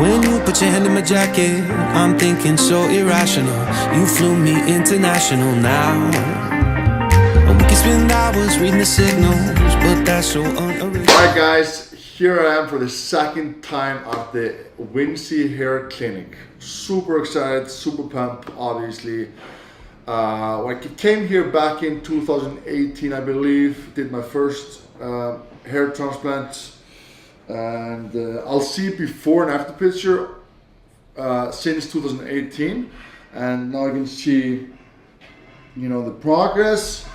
When you put your hand in my jacket, I'm thinking so irrational. You flew me international now. We can spend hours reading the signals, but that's so unoriginal. Alright guys, here I am for the second time at the Vinci hair clinic. Super excited, super pumped, obviously. I came here back in 2018, I believe, did my first hair transplant. And I'll see before and after picture since 2018, and now you can see, you know, the progress.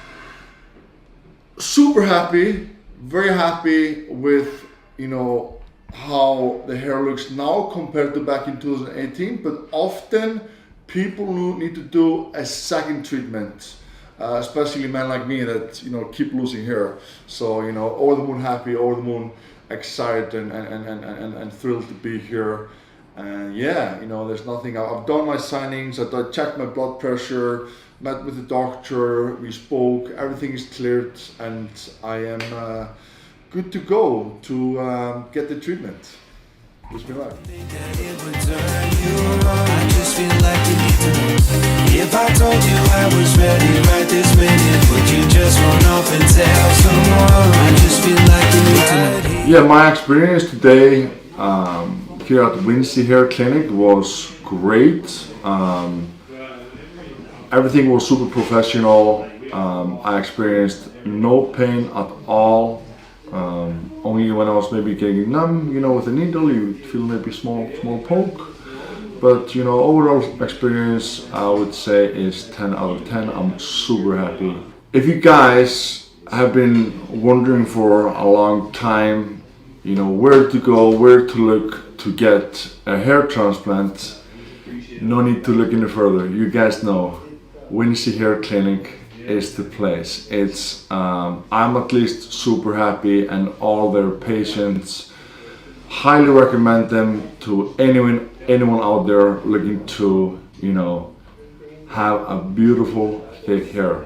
Super happy, very happy with, you know, how the hair looks now compared to back in 2018. But often people need to do a second treatment, especially men like me that, you know, keep losing hair. So, you know, over the moon happy, over the moon excited and thrilled to be here. And yeah, you know, there's nothing. I've done my signings, I checked my blood pressure, met with the doctor, we spoke, everything is cleared, and I am good to go to get the treatment. Wish me luck. If I told you I was ready right this minute, would you just run off and tell someone? I just feel like you need to know. Yeah, my experience today here at Vinci Hair Clinic was great. Everything was super professional. I experienced no pain at all. Only when I was maybe getting numb, you know, with a needle, you feel maybe small poke. But, you know, overall experience, I would say, is 10 out of 10. I'm super happy. If you guys have been wondering for a long time, you know, where to go, where to look to get a hair transplant, no need to look any further. You guys know, Vinci Hair Clinic is the place. It's I'm at least super happy, and all their patients highly recommend them to anyone out there looking to, you know, have a beautiful thick hair.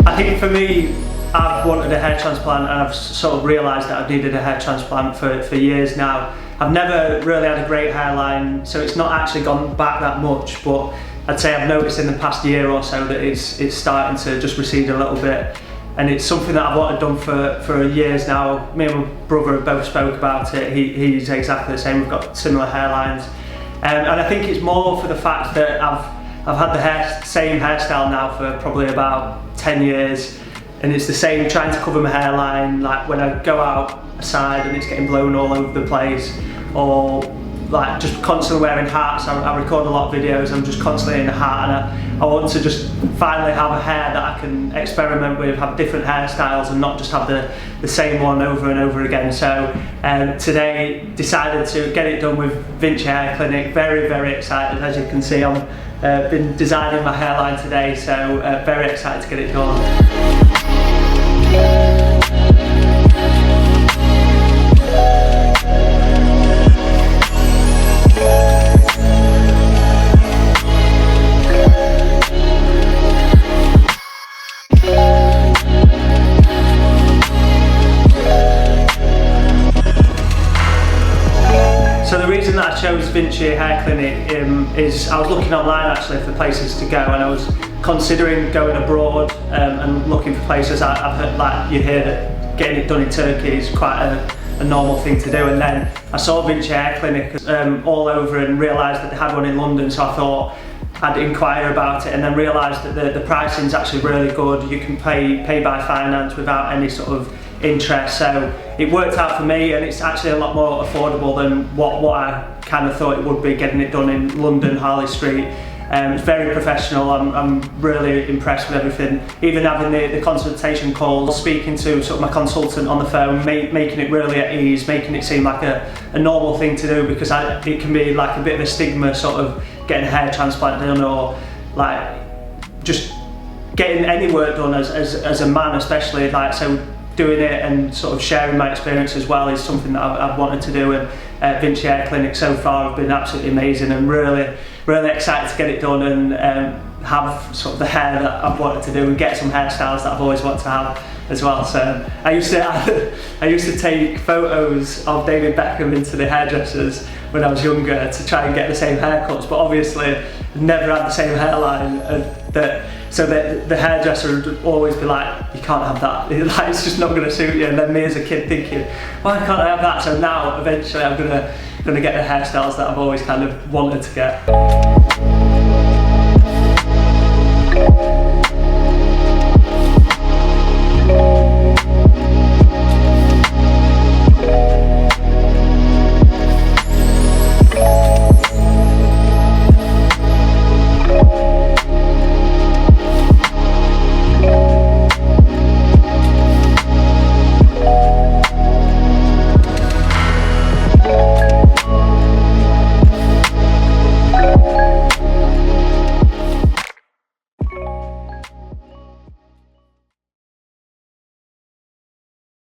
I think for me, I've wanted a hair transplant, and I've sort of realised that I've needed a hair transplant for years now. I've never really had a great hairline, so it's not actually gone back that much, but I'd say I've noticed in the past year or so that it's starting to just recede a little bit, and it's something that I've wanted done for years now. Me and my brother have both spoke about it. He's exactly the same, we've got similar hairlines, and I think it's more for the fact that I've had the same hairstyle now for probably about 10 years, and it's the same, trying to cover my hairline, like when I go outside and it's getting blown all over the place, or like just constantly wearing hats. I record a lot of videos, I'm just constantly in a hat, and I want to just finally have a hair that I can experiment with, have different hairstyles and not just have the same one over and over again. So today decided to get it done with Vinci Hair Clinic. Very, very excited. As you can see, I'm been designing my hairline today, so very excited to get it done. So the reason that I chose Vinci Hair Clinic is I was looking online actually for places to go, and I was considering going abroad and looking for places. I've heard, like you hear, that getting it done in Turkey is quite a normal thing to do, and then I saw Vinci Hair Clinic all over and realised that they had one in London, so I thought I'd inquire about it, and then realised that the pricing is actually really good. You can pay by finance without any sort of interest, so it worked out for me, and it's actually a lot more affordable than what I kind of thought it would be, getting it done in London, Harley Street. It's very professional. I'm really impressed with everything, even having the consultation calls, speaking to sort of my consultant on the phone, making it really at ease, making it seem like a normal thing to do, because it can be like a bit of a stigma, sort of getting a hair transplant done, or like just getting any work done as a man especially. Like, so doing it and sort of sharing my experience as well is something that I've wanted to do, and Vinci Hair Clinic so far have been absolutely amazing, and really excited to get it done and have sort of the hair that I've wanted to do and get some hairstyles that I've always wanted to have as well. So I used to take photos of David Beckham into the hairdressers when I was younger to try and get the same haircuts, but obviously never had the same hairline, so that the hairdresser would always be like, you can't have that, like, it's just not going to suit you. And then me as a kid thinking, why can't I have that? So now eventually I'm gonna get the hairstyles that I've always kind of wanted to get.